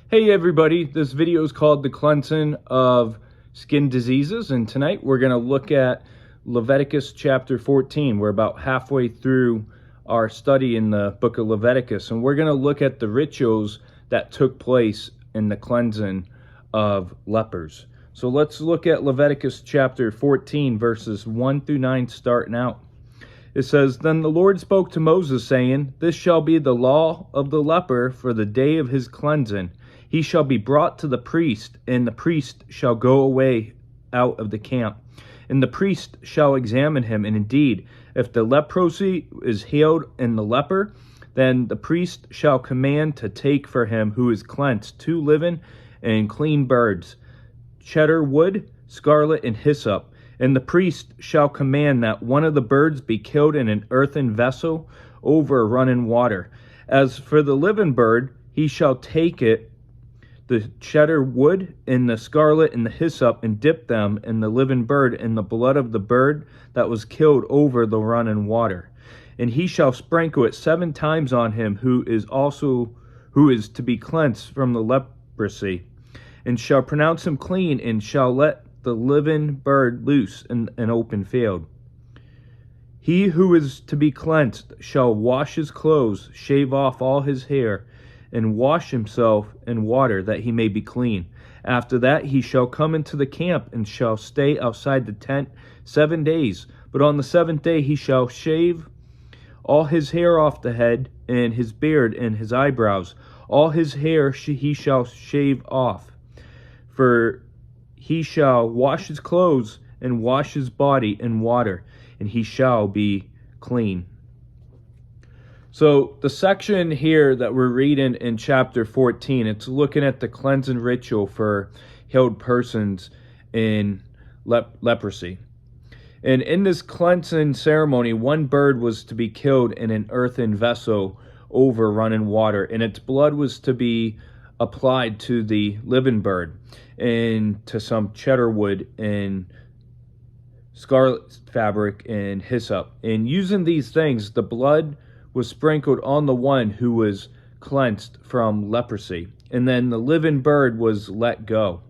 Hey everybody, this video is called The Cleansing of Skin Diseases, and tonight we're going to look at Leviticus chapter 14. We're about halfway through our study in the book of Leviticus, and we're going to look at the rituals that took place in the cleansing of lepers. So let's look at Leviticus chapter 14, verses 1 through 9 starting out. It says, "Then the Lord spoke to Moses, saying, This shall be the law of the leper for the day of his cleansing. He shall be brought to the priest, and the priest shall go away out of the camp. And the priest shall examine him, and indeed, if the leprosy is healed in the leper, then the priest shall command to take for him who is cleansed 2 living and clean birds, cedar wood, scarlet, and hyssop. And the priest shall command that one of the birds be killed in an earthen vessel over running water. As for the living bird, he shall take it, the cedar wood and the scarlet and the hyssop, and dip them in the living bird in the blood of the bird that was killed over the running water. And he shall sprinkle it 7 times on him who is to be cleansed from the leprosy, and shall pronounce him clean, and shall let the living bird loose in an open field. He who is to be cleansed shall wash his clothes, shave off all his hair, and wash himself in water, that he may be clean. After that he shall come into the camp, and shall stay outside the tent 7 days. But on the 7th day he shall shave all his hair off the head, and his beard, and his eyebrows. All his hair he shall shave off. For he shall wash his clothes, and wash his body in water, and he shall be clean." So the section here that we're reading in chapter 14, it's looking at the cleansing ritual for healed persons in leprosy. And in this cleansing ceremony, 1 bird was to be killed in an earthen vessel over running water, and its blood was to be applied to the living bird and to some cedar wood and scarlet fabric and hyssop. And using these things, the blood was sprinkled on the one who was cleansed from leprosy, and then the living bird was let go.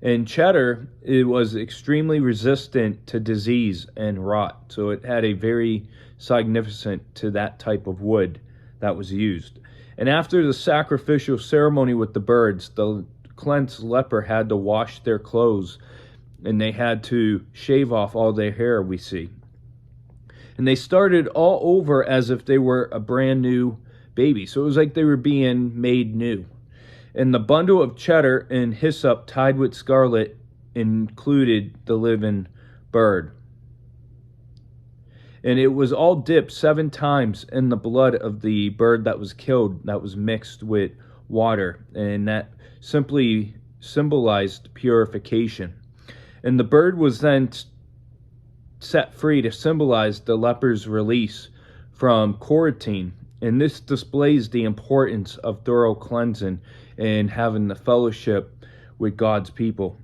And cedar, it was extremely resistant to disease and rot, so it had a very significant to that type of wood that was used. And after the sacrificial ceremony with the birds, the cleansed leper had to wash their clothes, and they had to shave off all their hair, we see. And they started all over as if they were a brand new baby. So it was like they were being made new. And the bundle of cedar and hyssop tied with scarlet included the living bird. And it was all dipped 7 times in the blood of the bird that was killed, that was mixed with water. And that simply symbolized purification. And the bird was then set free to symbolize the leper's release from quarantine. And this displays the importance of thorough cleansing and having the fellowship with God's people.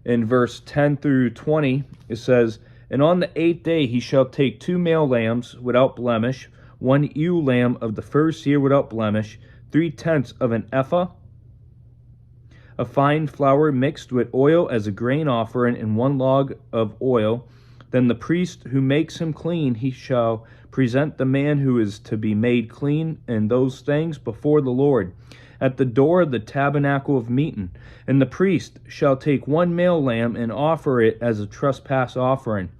In verse 10 through 20, it says, "And on the 8th day he shall take 2 male lambs without blemish, 1 ewe lamb of the first year without blemish, 3/10 of an ephah of fine flour mixed with oil as a grain offering, and 1 log of oil. Then the priest who makes him clean, he shall present the man who is to be made clean in those things before the Lord, at the door of the tabernacle of meeting. And the priest shall take 1 male lamb and offer it as a trespass offering,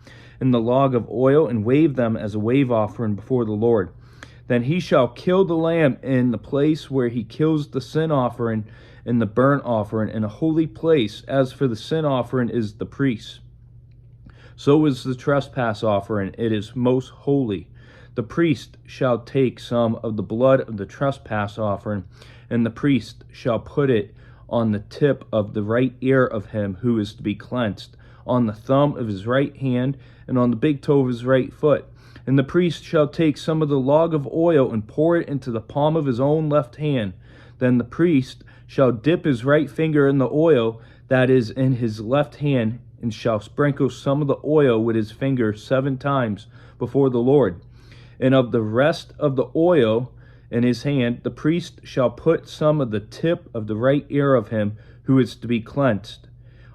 and the log of oil, and wave them as a wave offering before the Lord. Then he shall kill the lamb in the place where he kills the sin offering and the burnt offering, in a holy place. As for the sin offering is the priest, so is the trespass offering, it is most holy. The priest shall take some of the blood of the trespass offering, and the priest shall put it on the tip of the right ear of him who is to be cleansed, on the thumb of his right hand, and on the big toe of his right foot. And the priest shall take some of the log of oil and pour it into the palm of his own left hand. Then the priest shall dip his right finger in the oil that is in his left hand, and shall sprinkle some of the oil with his finger 7 times before the Lord. And of the rest of the oil in his hand, the priest shall put some of the tip of the right ear of him who is to be cleansed,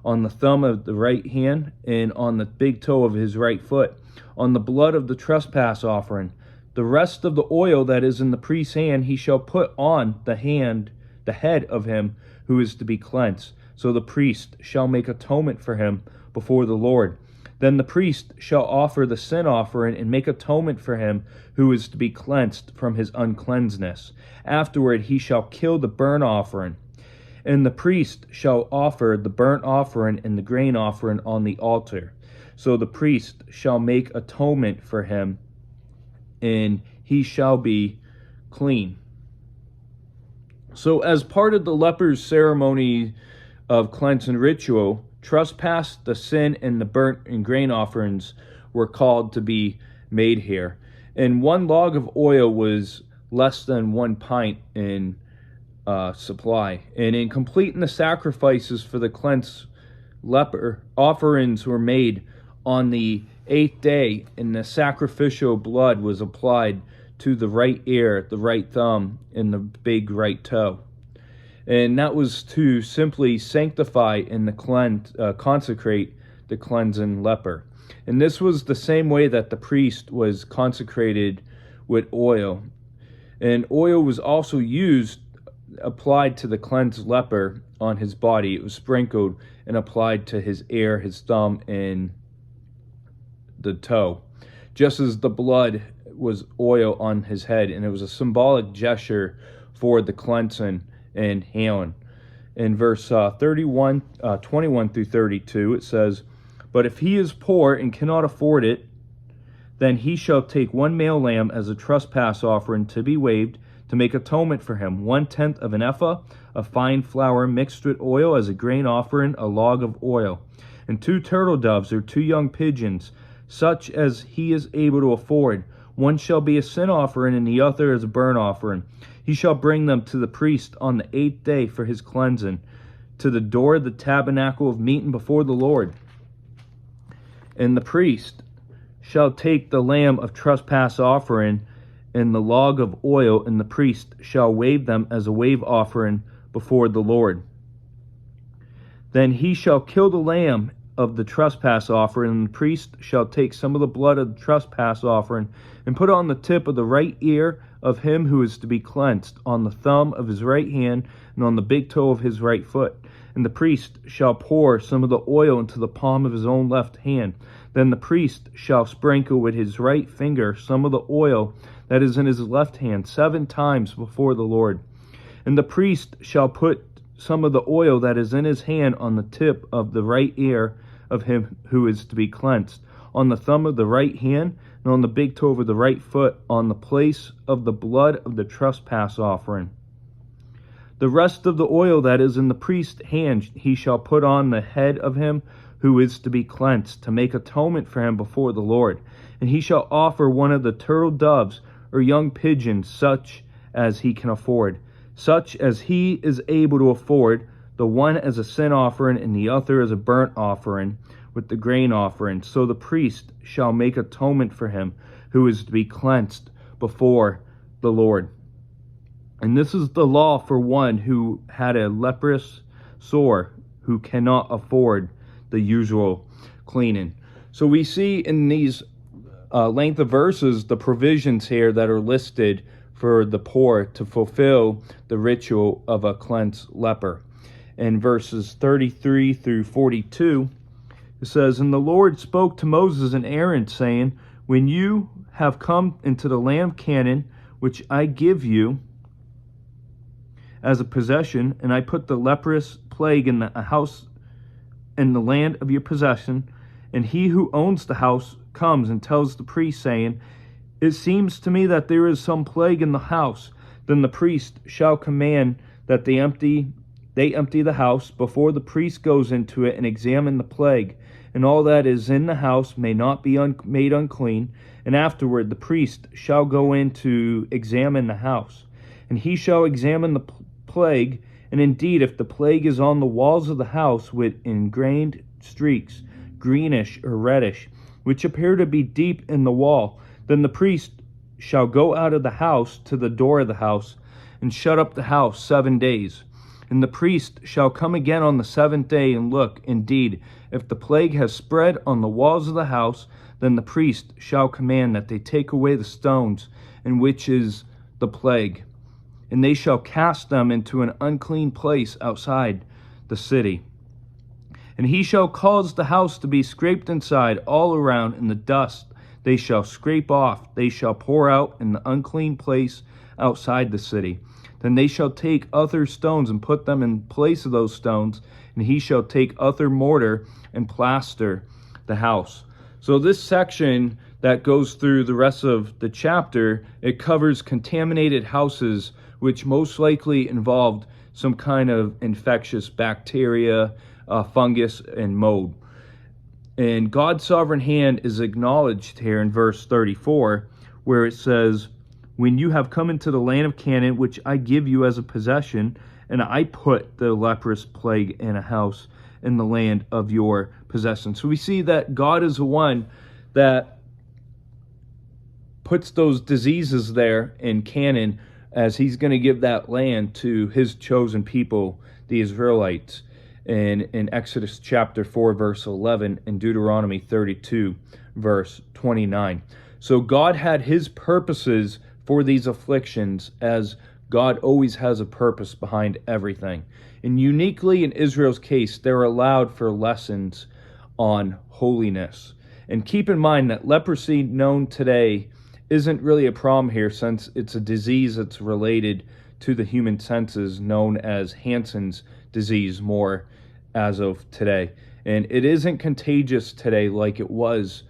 on the thumb of the right hand, and on the big toe of his right foot, on the blood of the trespass offering. The rest of the oil that is in the priest's hand he shall put on the head of him who is to be cleansed. So the priest shall make atonement for him before the Lord. Then the priest shall offer the sin offering and make atonement for him who is to be cleansed from his uncleanness. Afterward he shall kill the burnt offering. And the priest shall offer the burnt offering and the grain offering on the altar. So the priest shall make atonement for him, and he shall be clean. So as part of the leper's ceremony of cleansing ritual, trespass, the sin, and the burnt and grain offerings were called to be made here. And 1 log of oil was less than 1 pint in supply. And in completing the sacrifices for the cleansed leper, offerings were made on the 8th day, and the sacrificial blood was applied to the right ear, the right thumb, and the big right toe. And that was to simply sanctify and consecrate the cleansing leper. And this was the same way that the priest was consecrated with oil. And oil was also applied to the cleansed leper on his body. It was sprinkled and applied to his ear, his thumb, and the toe, just as the blood was oil on his head, and it was a symbolic gesture for the cleansing and healing. In verse 21 through 32, it says, "But if he is poor and cannot afford it, then he shall take 1 male lamb as a trespass offering to be waved, to make atonement for him, 1/10 of an ephah of fine flour mixed with oil as a grain offering, a log of oil, and 2 turtle doves or 2 young pigeons, such as he is able to afford. One shall be a sin offering, and the other as a burnt offering. He shall bring them to the priest on the 8th day for his cleansing, to the door of the tabernacle of meeting before the Lord. And the priest shall take the lamb of trespass offering and the log of oil, and the priest shall wave them as a wave offering before the Lord. Then he shall kill the lamb of the trespass offering, and the priest shall take some of the blood of the trespass offering and put it on the tip of the right ear of him who is to be cleansed, on the thumb of his right hand, and on the big toe of his right foot. And the priest shall pour some of the oil into the palm of his own left hand. Then the priest shall sprinkle with his right finger some of the oil that is in his left hand 7 times before the Lord. And the priest shall put some of the oil that is in his hand on the tip of the right ear of him who is to be cleansed, on the thumb of the right hand, and on the big toe of the right foot, on the place of the blood of the trespass offering. The rest of the oil that is in the priest's hand he shall put on the head of him who is to be cleansed, to make atonement for him before the Lord. And he shall offer 1 of the turtle doves or young pigeons, such as he can afford, such as he is able to afford, the one as a sin offering and the other as a burnt offering with the grain offering. So the priest shall make atonement for him who is to be cleansed before the Lord. And this is the law for one who had a leprous sore, who cannot afford the usual cleaning. So we see in these length of verses the provisions here that are listed for the poor to fulfill the ritual of a cleansed leper. In verses 33 through 42, it says, "And the Lord spoke to Moses and Aaron, saying, When you have come into the land of Canaan, which I give you as a possession, and I put the leprous plague in the house in the land of your possession, and he who owns the house comes and tells the priest, saying, It seems to me that there is some plague in the house, then the priest shall command that they empty the house before the priest goes into it and examine the plague, and all that is in the house may not be made unclean. And afterward the priest shall go in to examine the house, and he shall examine the plague, and indeed if the plague is on the walls of the house with ingrained streaks, greenish or reddish, which appear to be deep in the wall, then the priest shall go out of the house to the door of the house, and shut up the house 7 days. And the priest shall come again on the 7th day, and look, indeed, if the plague has spread on the walls of the house, then the priest shall command that they take away the stones in which is the plague, and they shall cast them into an unclean place outside the city. And he shall cause the house to be scraped inside all around, and the dust they shall scrape off, they shall pour out in the unclean place outside the city. Then they shall take other stones and put them in place of those stones, and he shall take other mortar and plaster the house. So this section that goes through the rest of the chapter, it covers contaminated houses, which most likely involved some kind of infectious bacteria, fungus, and mold. And God's sovereign hand is acknowledged here in verse 34, where it says, when you have come into the land of Canaan, which I give you as a possession, and I put the leprous plague in a house in the land of your possession. So we see that God is the one that puts those diseases there in Canaan, as he's going to give that land to his chosen people, the Israelites, in Exodus chapter 4, verse 11, and Deuteronomy 32, verse 29. So God had his purposes for these afflictions, as God always has a purpose behind everything. And uniquely in Israel's case, they're allowed for lessons on holiness. And keep in mind that leprosy known today isn't really a problem here, since it's a disease that's related to the human senses, known as Hansen's disease more as of today. And it isn't contagious today like it was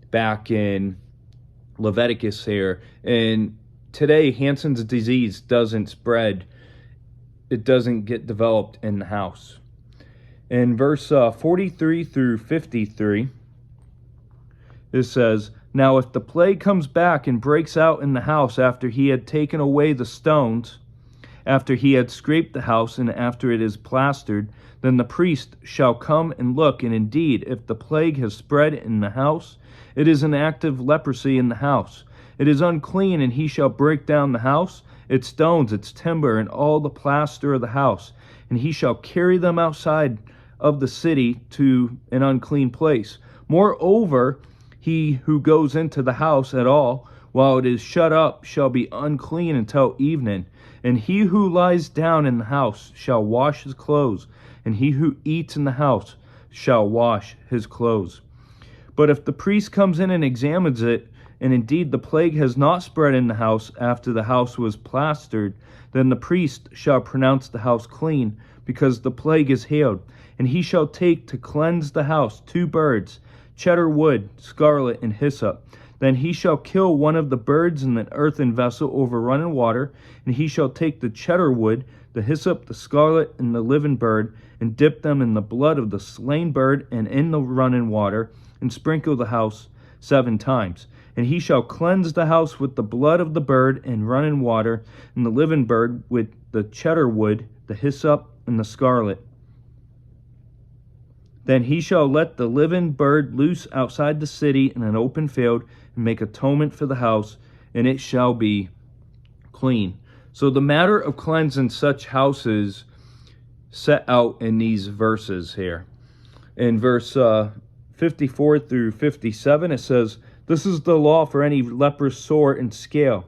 back in Leviticus here. And today, Hansen's disease doesn't spread. It doesn't get developed in the house. In verse 43 through 53, it says, now if the plague comes back and breaks out in the house after he had taken away the stones, after he had scraped the house, and after it is plastered, then the priest shall come and look, and indeed, if the plague has spread in the house, it is an active leprosy in the house. It is unclean, and he shall break down the house, its stones, its timber, and all the plaster of the house, and he shall carry them outside of the city to an unclean place. Moreover, he who goes into the house at all, while it is shut up, shall be unclean until evening. And he who lies down in the house shall wash his clothes, and he who eats in the house shall wash his clothes. But if the priest comes in and examines it, and indeed the plague has not spread in the house after the house was plastered, then the priest shall pronounce the house clean, because the plague is healed. And he shall take to cleanse the house 2 birds, cheddar wood, scarlet, and hyssop. Then he shall kill one of the birds in an earthen vessel over running water, and he shall take the cheddar wood, the hyssop, the scarlet, and the living bird, and dip them in the blood of the slain bird and in the running water, and sprinkle the house 7 times. And he shall cleanse the house with the blood of the bird and running water, and the living bird with the cheddar wood, the hyssop, and the scarlet. Then he shall let the living bird loose outside the city in an open field, and make atonement for the house, and it shall be clean. So the matter of cleansing such houses set out in these verses here. In verse 54 through 57, it says, this is the law for any leprous sore and scale,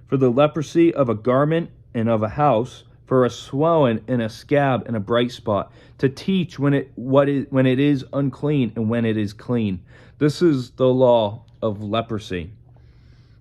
for the leprosy of a garment and of a house, for a swelling and a scab and a bright spot, to teach when it is unclean and when it is clean. This is the law of leprosy.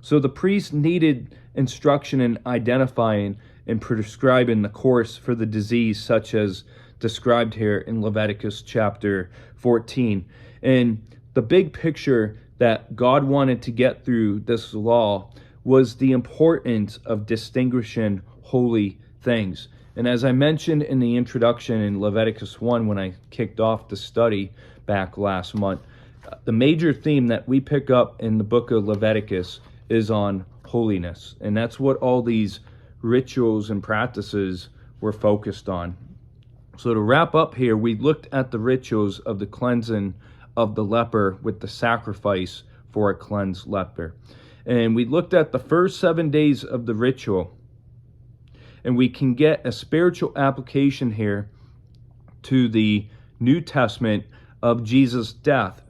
So the priest needed instruction in identifying and prescribing the course for the disease, such as described here in Leviticus chapter 14. And the big picture that God wanted to get through this law was the importance of distinguishing holy things. And as I mentioned in the introduction in Leviticus 1, when I kicked off the study back last month, the major theme that we pick up in the book of Leviticus is on holiness. And that's what all these rituals and practices were focused on. So to wrap up here, we looked at the rituals of the cleansing of the leper with the sacrifice for a cleansed leper. And we looked at the first 7 days of the ritual. And we can get a spiritual application here to the New Testament of Jesus' death.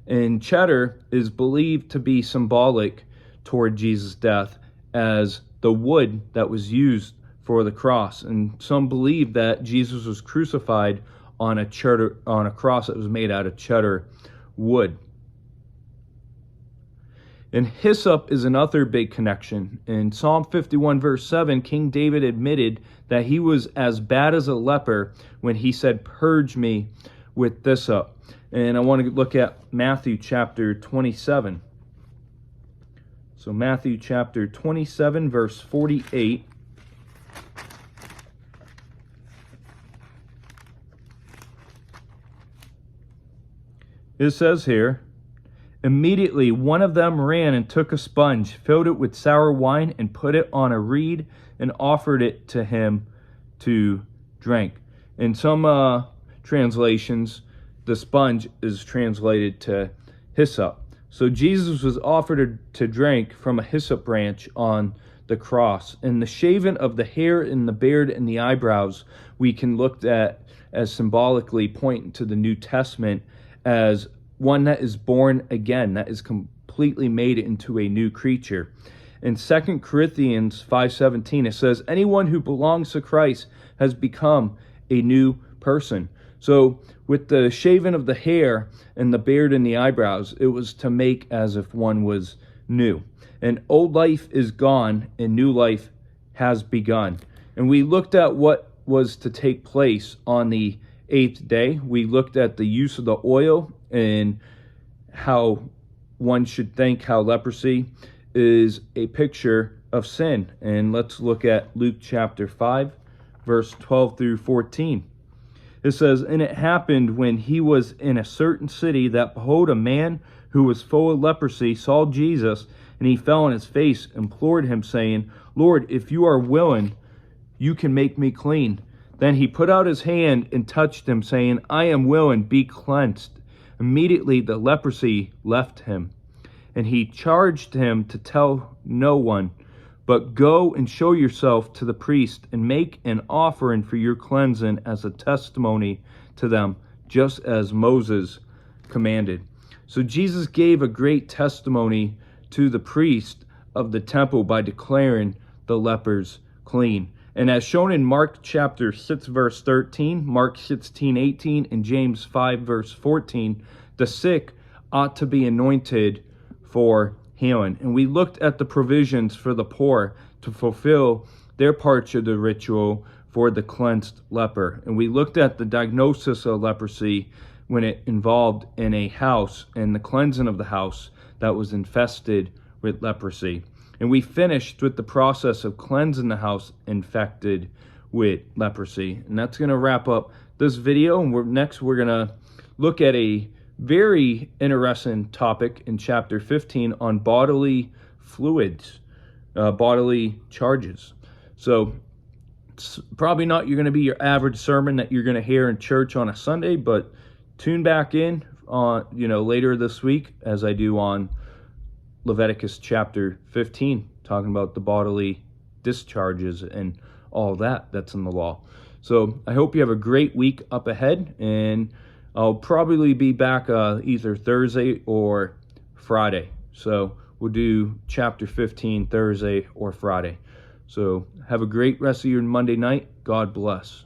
And cheddar is believed to be symbolic toward Jesus' death as the wood that was used for the cross. And some believe that Jesus was crucified on a cross that was made out of cheddar wood. And hyssop is another big connection. In Psalm 51 verse 7, King David admitted that he was as bad as a leper when he said, "Purge me with hyssop." And I want to look at Matthew chapter 27. So Matthew chapter 27 verse 48. It says here, "Immediately one of them ran and took a sponge, filled it with sour wine, and put it on a reed, and offered it to him to drink." In some translations, the sponge is translated to hyssop. So Jesus was offered to drink from a hyssop branch on the cross. And the shaving of the hair and the beard and the eyebrows we can look at as symbolically pointing to the New Testament as one that is born again, that is completely made into a new creature. In 2 Corinthians 5:17, it says, "Anyone who belongs to Christ has become a new person." So with the shaving of the hair and the beard and the eyebrows, it was to make as if one was new. And old life is gone and new life has begun. And we looked at what was to take place on the 8th day. We looked at the use of the oil and how one should think how leprosy is a picture of sin. And let's look at Luke chapter 5, verse 12 through 14. It says, "And it happened when he was in a certain city that, behold, a man who was full of leprosy saw Jesus, and he fell on his face, implored him, saying, 'Lord, if you are willing, you can make me clean.' Then he put out his hand and touched him, saying, 'I am willing, be cleansed.' Immediately the leprosy left him. And he charged him to tell no one, but go and show yourself to the priest and make an offering for your cleansing as a testimony to them, just as Moses commanded." So Jesus gave a great testimony to the priest of the temple by declaring the lepers clean. And as shown in Mark chapter 6 verse 13, Mark 16:18, and James 5 verse 14, the sick ought to be anointed for healing. And we looked at the provisions for the poor to fulfill their parts of the ritual for the cleansed leper. And we looked at the diagnosis of leprosy when it involved in a house and the cleansing of the house that was infested with leprosy. And we finished with the process of cleansing the house infected with leprosy. And that's going to wrap up this video. And we're going to look at a very interesting topic in chapter 15 on bodily fluids, bodily charges. So it's probably not going to be your average sermon that you're going to hear in church on a Sunday, but tune back in on later this week as I do on Leviticus chapter 15, talking about the bodily discharges and all that's in the law. So I hope you have a great week up ahead, and I'll probably be back either Thursday or Friday. So we'll do chapter 15 Thursday or Friday. So have a great rest of your Monday night. God bless.